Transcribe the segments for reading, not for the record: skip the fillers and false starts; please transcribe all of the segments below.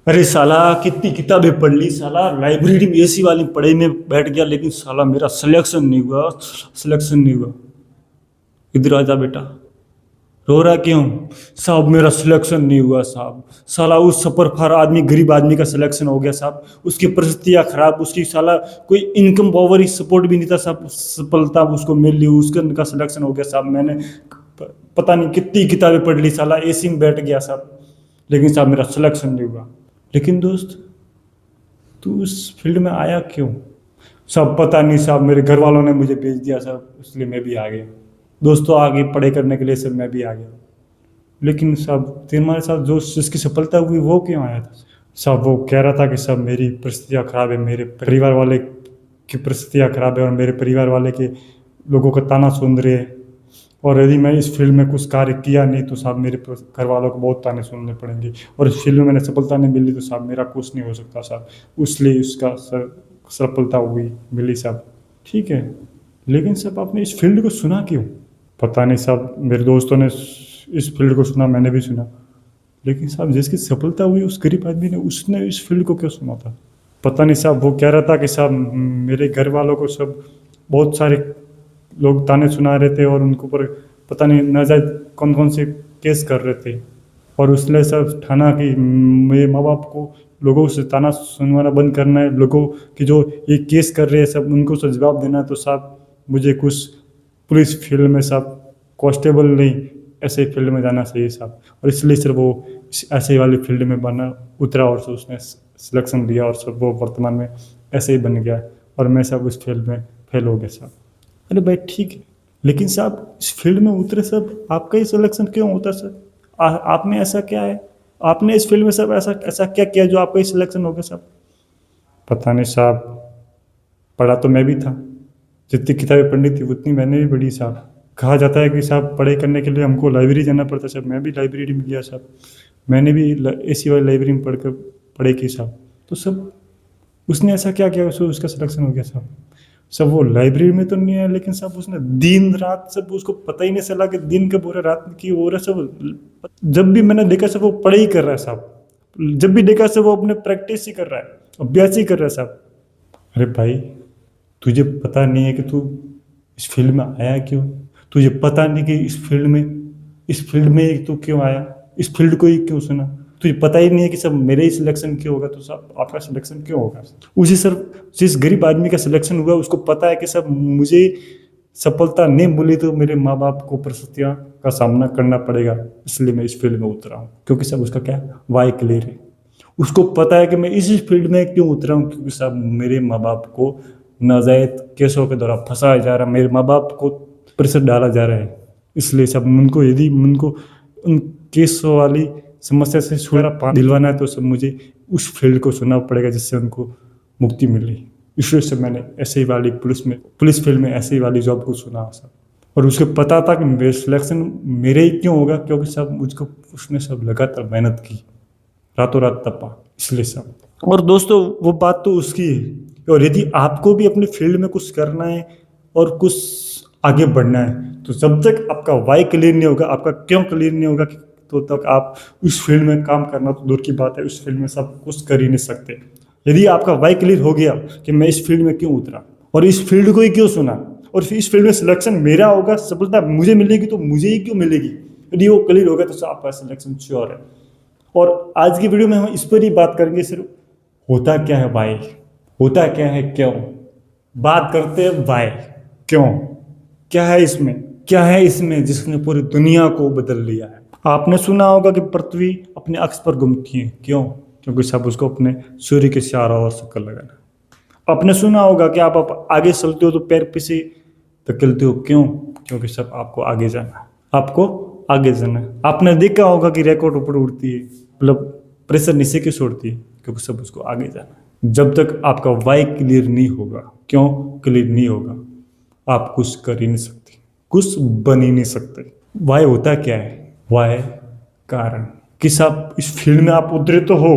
अरे साला कितनी किताबें पढ़ ली साला, लाइब्रेरी में एसी वाली पढ़ाई में बैठ गया, लेकिन साला मेरा सिलेक्शन नहीं हुआ, सिलेक्शन नहीं हुआ। इधर आ जा बेटा। रो रहा क्यों? साहब मेरा सिलेक्शन नहीं हुआ साहब। साला उस सफरफार आदमी, गरीब आदमी का सिलेक्शन हो गया साहब। उसकी परिस्थितियाँ खराब, उसकी साला कोई इनकम पावर ही सपोर्ट भी नहीं था साहब। सफलता उसको मिल ली, उसका सिलेक्शन हो गया साहब। मैंने पता नहीं कितनी किताबें पढ़ ली साला, एसी में बैठ गया साहब, लेकिन साहब मेरा सिलेक्शन नहीं हुआ। लेकिन दोस्त तू उस फील्ड में आया क्यों? सब पता नहीं साहब, मेरे घर वालों ने मुझे भेज दिया साहब, इसलिए मैं भी आ गया। दोस्तों आगे पढ़ाई करने के लिए सब मैं भी आ गया। लेकिन साहब तुम्हारे साथ जो जिसकी सफलता हुई वो क्यों आया था? साहब वो कह रहा था कि साहब मेरी परिस्थितियाँ खराब है, मेरे परिवार वाले की परिस्थितियाँ खराब है, और मेरे परिवार वाले के लोगों का ताना सुन रहे हैं, और यदि मैं इस फील्ड में कुछ कार्य किया नहीं तो साहब मेरे घर वालों को बहुत ताने सुनने पड़ेंगे, और इस फील्ड में मैंने सफलता नहीं मिली तो साहब मेरा कुछ नहीं हो सकता साहब। इसलिए उसका सफलता हुई मिली साहब। ठीक है, लेकिन साहब आपने इस फील्ड को सुना क्यों? पता नहीं साहब, मेरे दोस्तों ने इस फील्ड को सुना, मैंने भी सुना, लेकिन साहब जिसकी सफलता हुई उस गरीब आदमी ने, उसने इस फील्ड को क्यों सुना था? पता नहीं साहब, वो कह रहा था कि साहब मेरे घर वालों को सब बहुत सारे लोग ताने सुना रहे थे, और उनके ऊपर पता नहीं नाजायज कौन कौन से केस कर रहे थे, और उसने सब ठाना कि मेरे माँ बाप को लोगों से ताना सुनवाना बंद करना है, लोगों की जो ये केस कर रहे हैं सब उनको से जवाब देना है। तो साहब मुझे कुछ पुलिस फील्ड में साहब, कांस्टेबल नहीं, ऐसे फील्ड में जाना चाहिए साहब, और इसलिए सिर्फ वो ऐसे वाली फील्ड में बना उतरा, और तो उसने सिलेक्शन लिया, और सब वो वर्तमान में ऐसे ही बन गया, और मैं सब उस फील्ड में फेल हो गया साहब। अरे भाई ठीक है, लेकिन साहब इस फील्ड में उतरे सब, आपका ही सिलेक्शन क्यों होता सर? आप में ऐसा क्या है? आपने इस फील्ड में सब ऐसा ऐसा क्या किया जो आपका ही सिलेक्शन हो गया साहब? पता नहीं साहब, पढ़ा तो मैं भी था, जितनी किताबें पढ़नी थी उतनी मैंने भी पढ़ी साहब। कहा जाता है कि साहब पढ़ाई करने के लिए हमको लाइब्रेरी जाना पड़ता है साहब, मैं भी लाइब्रेरी में गया साहब, मैंने भी एसी वाली लाइब्रेरी में पढ़कर पढ़ाई की साहब। तो सब उसने ऐसा क्या किया उसका सिलेक्शन हो गया साहब? सब वो लाइब्रेरी में तो नहीं है, लेकिन सब उसने दिन रात सब, उसको पता ही नहीं चला कि दिन कब हो रहा है रात की हो रहा है सब। जब भी मैंने देखा सब वो पढ़ाई कर रहा है साहब, जब भी देखा सब वो अपने प्रैक्टिस ही कर रहा है, अभ्यास ही कर रहा है साहब। अरे भाई तुझे पता नहीं है कि तू इस फील्ड में आया क्यों? तुझे पता नहीं कि इस फील्ड में तू क्यों आया, इस फील्ड को ही क्यों सुना? तुझे पता ही नहीं है कि सब मेरे ही सिलेक्शन क्यों होगा, तो सब आपका सिलेक्शन क्यों होगा? उसी सर जिस गरीब आदमी का सिलेक्शन हुआ उसको पता है कि सब मुझे सफलता नहीं मिली तो मेरे माँ बाप को परिस्थितियाँ का सामना करना पड़ेगा, इसलिए मैं इस फील्ड में उतरा हूँ। क्योंकि सब उसका क्या वाई क्लियर है, उसको पता है कि मैं इस फील्ड में क्यों उतरा हूँ, क्योंकि सब मेरे माँ बाप को नाजायज केसों के द्वारा फंसाया जा रहा है, मेरे माँ बाप को प्रेशर डाला जा रहा है, इसलिए सब उनको यदि उनको उन केसों वाली समस्या से छुटकारा दिलवाना है तो सब मुझे उस फील्ड को सुनना पड़ेगा जिससे उनको मुक्ति मिले। इसलिए से मैंने ऐसे ही वाली पुलिस फील्ड में ऐसे ही वाली जॉब को सुना सब, और उसको पता था कि मेरे सिलेक्शन मेरे ही क्यों होगा, क्योंकि सब मुझको उसने सब लगातार मेहनत की, रातों रात तपा, इसलिए सब। और दोस्तों वो बात तो उसकी है, और यदि आपको भी अपने फील्ड में कुछ करना है और कुछ आगे बढ़ना है तो जब तक आपका वाई क्लियर नहीं होगा, आपका क्यों क्लियर नहीं होगा, तो तक आप उस फील्ड में काम करना तो दूर की बात है, उस फील्ड में सब कुछ कर ही नहीं सकते। यदि आपका वाई क्लियर हो गया कि मैं इस फील्ड में क्यों उतरा और इस फील्ड को ही क्यों सुना, और फिर इस फील्ड में सिलेक्शन मेरा होगा, सफलता मुझे मिलेगी तो मुझे ही क्यों मिलेगी, यदि वो क्लियर होगा तो आपका सिलेक्शन श्योर है। और आज की वीडियो में हम इस पर ही बात करेंगे, सिर्फ होता क्या है वाई, होता क्या है क्यों, बात करते हैं वाई क्यों, क्या है इसमें जिसने पूरी दुनिया को बदल लिया है। आपने सुना होगा कि पृथ्वी अपने अक्ष पर घूमती है, क्यों? क्योंकि सब उसको अपने सूर्य के चारों ओर चक्कर लगाना। आपने सुना होगा कि आप आगे चलते हो तो पैर पीछे धकेलते हो, क्यों? क्योंकि सब आपको आगे जाना है, आपको आगे जाना है। आपने देखा होगा कि रॉकेट ऊपर उड़ती है, मतलब प्रेशर नीचे की छोड़ती है, क्योंकि सब उसको आगे जाना है। जब तक आपका वाई क्लियर नहीं होगा, क्यों क्लियर नहीं होगा, आप कुछ कर ही नहीं सकते, कुछ बन ही नहीं सकते। वाई होता क्या है? वाई कारण कि सब इस फील्ड में आप उतरे तो हो,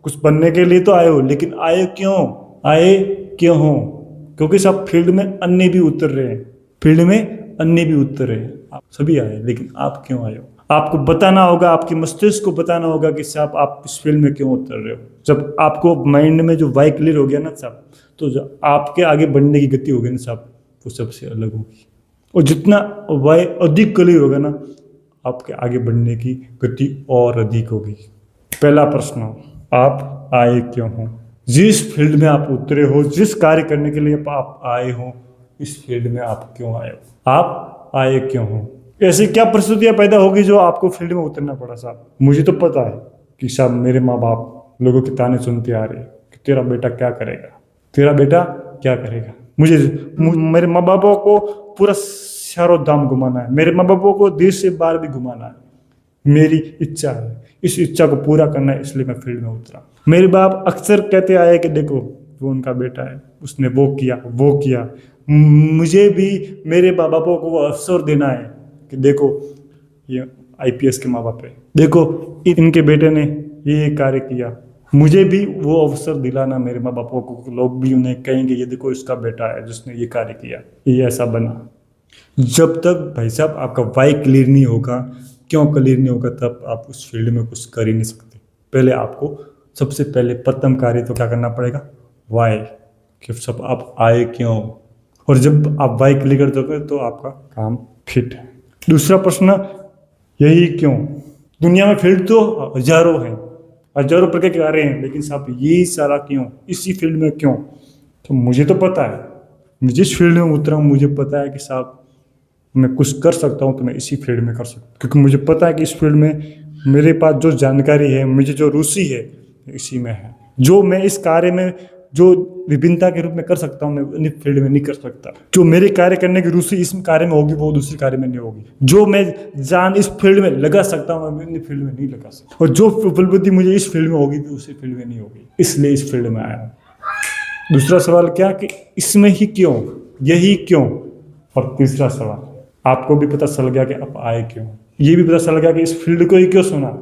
कुछ बनने के लिए तो आए हो, लेकिन आए क्यों हो? क्योंकि सब फील्ड में अन्य भी उतर रहे हैं, फील्ड में अन्य भी उतर रहे हैं, आप सभी आए, लेकिन आप क्यों आए हो? आपको बताना होगा, आपके मस्तिष्क को बताना होगा कि साहब आप इस फील्ड में क्यों उतर रहे हो। जब आपको माइंड में जो वाई क्लियर हो गया ना साहब, तो जो आपके आगे बढ़ने की गति होगी ना साहब, वो सबसे अलग होगी। और जितना वाई अधिक क्लियर होगा ना, आपके आगे बढ़ने की गति और अधिक होगी। पहला प्रश्न, आप आए क्यों हो? जिस फील्ड में आप उतरे हो, जिस कार्य करने के लिए आप आए हो, इस फील्ड में आप क्यों आए हो? आप आए क्यों हो? ऐसी क्या परिस्थितियां पैदा होगी जो आपको फील्ड में उतरना पड़ा साहब? मुझे तो पता है कि साहब मेरे माँ बाप लोगों के ताने सुनते आ रहे हैं कि तेरा बेटा क्या करेगा, तेरा बेटा क्या करेगा। मेरे माँ बापों को पूरा चारों धाम घुमाना है, मेरे माँ बापों को देश से बाहर भी घुमाना है। मेरी इच्छा है, इस इच्छा को पूरा करना है, इसलिए मैं फील्ड में उतरा। मेरे बाप अक्सर कहते आए कि देखो वो उनका बेटा है, उसने वो किया वो किया। मुझे भी मेरे माँ बापों को वो अवसर देना है कि देखो ये आईपीएस के माँ बाप है, देखो इनके बेटे ने ये कार्य किया। मुझे भी वो अवसर दिलाना मेरे माँ बापों को, लोग भी उन्हें कहेंगे ये देखो इसका बेटा है जिसने ये कार्य किया, ये ऐसा बना। जब तक भाई साहब आपका वाई क्लियर नहीं होगा, क्यों क्लियर नहीं होगा, तब आप उस फील्ड में कुछ कर ही नहीं सकते। पहले आपको सबसे पहले प्रथम कार्य तो क्या करना पड़ेगा, वाई, कि सब आप आए क्यों। और जब आप वाई क्लियर कर दोगे तो आपका काम फिट है। दूसरा प्रश्न, यही क्यों? दुनिया में फील्ड तो हजारों हैं, हजारों प्रकार के कार्य हैं, लेकिन साहब यही सारा क्यों, इसी फील्ड में क्यों? तो मुझे तो पता है, मैं जिस फील्ड में उतरा हूँ मुझे पता है कि साहब मैं कुछ कर सकता हूँ तो मैं इसी फील्ड में कर सकता हूँ, क्योंकि मुझे पता है कि इस फील्ड में मेरे पास जो जानकारी है, मुझे जो रुचि है इसी में है। जो मैं इस कार्य में जो विभिन्नता के रूप में कर सकता हूँ, मैं अन्य फील्ड में नहीं कर सकता। जो मेरे कार्य करने की रुचि इस कार्य में होगी वो दूसरे कार्य में नहीं होगी। जो मैं जान इस फील्ड में लगा सकता हूँ मैं अन्य फील्ड में नहीं लगा सकता। और जो उपलब्धि मुझे इस फील्ड में होगी तो दूसरी फील्ड में नहीं होगी, इसलिए इस फील्ड में आया हूँ। दूसरा सवाल क्या कि इसमें ही क्यों, यही क्यों। और तीसरा सवाल, आपको भी पता चल गया कि आप आए क्यों, ये भी पता चल गया कि इस फील्ड को ही क्यों सुना।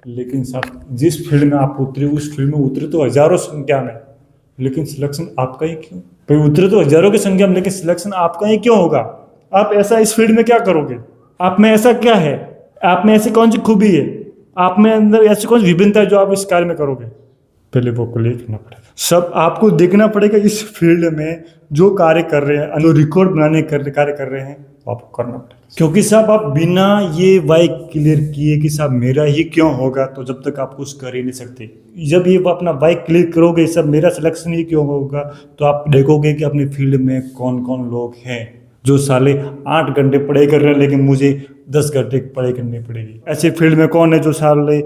लेकिन साहब जिस फील्ड में आप उतरे उस फील्ड में उतरे तो हजारों संख्या में, लेकिन सिलेक्शन आपका ही क्यों? भाई उतरे तो हजारों की संख्या में, लेकिन सिलेक्शन आपका ही क्यों होगा? आप ऐसा इस फील्ड में क्या करोगे? आप में ऐसा क्या है? आप में ऐसी कौन सी खूबी है? आप में अंदर ऐसी कौन सी विभिन्नता है जो आप इस कार्य में करोगे? पहले वो को देखना पड़ेगा। सब आपको देखना पड़ेगा इस फील्ड में जो कार्य कर रहे हैं, जो रिकॉर्ड बनाने कार्य कर रहे हैं, तो आपको करना पड़ेगा। क्योंकि साहब आप बिना ये वाई क्लियर किए कि साहब मेरा ही क्यों होगा, तो जब तक आप कुछ कर ही नहीं सकते। जब ये अपना वाई क्लियर करोगे, सब मेरा सिलेक्शन ही क्यों होगा, तो आप देखोगे कि अपने फील्ड में कौन कौन लोग हैं जो साले 8 घंटे पढ़ाई कर रहे हैं, लेकिन मुझे 10 घंटे पढ़ाई करनी पड़ेगी। ऐसे फील्ड में कौन है जो साले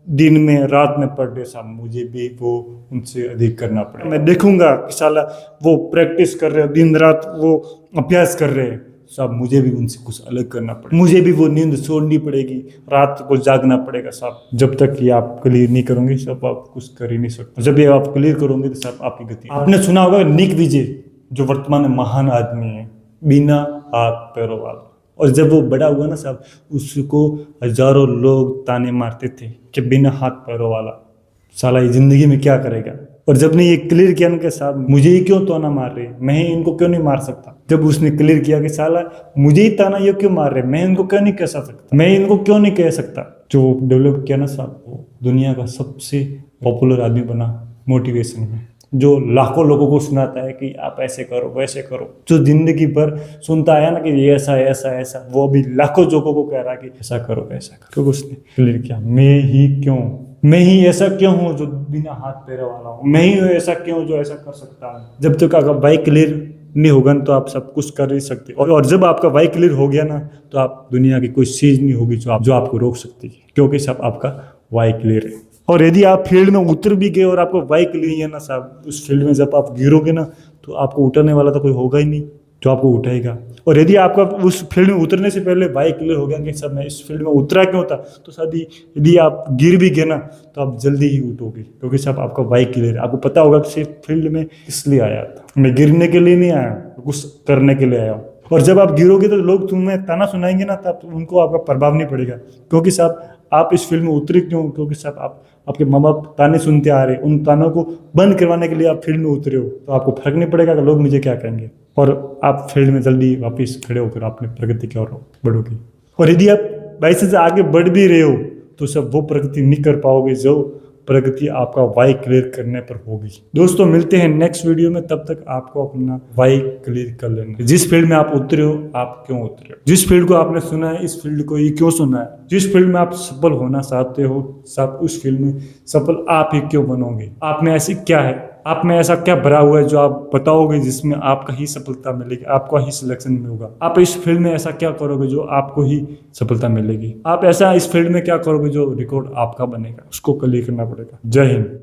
दिन में रात में पढ़ रहे, साहब मुझे भी वो उनसे अधिक करना पड़ेगा। मैं देखूंगा कि साला वो प्रैक्टिस कर रहे हैं, दिन रात वो अभ्यास कर रहे हैं, साहब मुझे भी उनसे कुछ अलग करना पड़ेगा। मुझे भी वो नींद छोड़नी पड़ेगी, रात को जागना पड़ेगा साहब। जब तक ये आप क्लियर नहीं करोगे साहब आप कुछ कर ही नहीं सकते। जब ये आप क्लियर करोगे तो साहब आपकी गति। आपने सुना होगा निक विजय जो वर्तमान में महान आदमी है, बिना हाथ पैरों वाला। और जब वो बड़ा हुआ ना साहब, उसको हजारों लोग ताने मारते थे कि बिना हाथ पैरों वाला, साला ये जिंदगी में क्या करेगा। और जब ने ये क्लियर किया ना कि साहब मुझे ही क्यों ताना मार रहे, मैं ही इनको क्यों नहीं मार सकता। जब उसने क्लियर किया कि साला मुझे ही ताना ये क्यों मार रहे, मैं इनको क्यों नहीं कह सकता, मैं इनको क्यों नहीं कह सकता। जो डेवलप किया ना साहब, वो दुनिया का सबसे पॉपुलर आदमी बना मोटिवेशन में, जो लाखों लोगों को सुनाता है कि आप ऐसे करो वैसे करो। जो जिंदगी भर सुनता आया ना कि ये ऐसा ऐसा ऐसा, वो अभी लाखों लोगों को कह रहा है कि ऐसा करो ऐसा करो। क्योंकि उसने क्लियर किया, मैं ही क्यों, मैं ही ऐसा क्यों हूँ जो बिना हाथ पैरों वाला हूँ, मैं ही ऐसा क्यों जो ऐसा कर सकता है। जब तक आपका वाई क्लियर नहीं होगा तो आप सब कुछ कर नहीं सकते। और जब आपका वाई क्लियर हो गया ना, तो आप दुनिया की कोई चीज नहीं होगी जो आपको रोक सकती है, क्योंकि सब आपका वाई क्लियर है। और यदि आप फील्ड में उतर भी गए और आपको वाई क्लियर है ना साहब, उस फील्ड में जब आप गिरोगे ना, तो आपको उतरने वाला तो कोई होगा ही नहीं जो आपको उठाएगा। और यदि आपका उस फील्ड में उतरने से पहले वाई क्लियर हो गया कि सब मैं इस फील्ड में उतरा क्यों था, तो शायद यदि आप गिर भी गए ना तो आप जल्दी ही उठोगे, क्योंकि सब आपका वाई क्लियर है। आपको पता होगा कि सिर्फ फील्ड में इसलिए आया था, मैं गिरने के लिए नहीं आया, कुछ करने के लिए आया हूँ। और जब आप गिरोगे तो लोग तुम्हें ताना सुनाएंगे ना, तब उनको आपका प्रभाव नहीं पड़ेगा, क्योंकि साहब आप इस फील्ड में उतरे क्यों, क्योंकि साहब आपके माँ बाप ताने सुनते आ रहे, उन तानों को बंद करवाने के लिए आप फील्ड में उतरे हो। तो आपको फर्क नहीं पड़ेगा कि लोग मुझे क्या कहेंगे, और आप फील्ड में जल्दी वापस खड़े होकर अपनी प्रगति की ओर बढ़ोगे। और यदि आप वैसे से आगे बढ़ भी रहे हो तो सब वो प्रगति नहीं कर पाओगे जो प्रगति आपका वाई क्लियर करने पर होगी। दोस्तों मिलते हैं नेक्स्ट वीडियो में, तब तक आपको अपना वाई क्लियर कर लेना। जिस फील्ड में आप उतरे हो, आप क्यों उतरे हो, जिस फील्ड को आपने सुना है, इस फील्ड को ये क्यों सुना है, जिस फील्ड में आप सफल होना चाहते हो, सब उस फील्ड में सफल आप ही क्यों बनोगे। आप में ऐसी क्या है, आप में ऐसा क्या भरा हुआ है जो आप बताओगे जिसमें आपका ही सफलता मिलेगी, आपका ही सिलेक्शन मिलेगा। आप इस फील्ड में ऐसा क्या करोगे जो आपको ही सफलता मिलेगी। आप ऐसा इस फील्ड में क्या करोगे जो रिकॉर्ड आपका बनेगा, उसको क्लियर करना पड़ेगा। जय हिंद।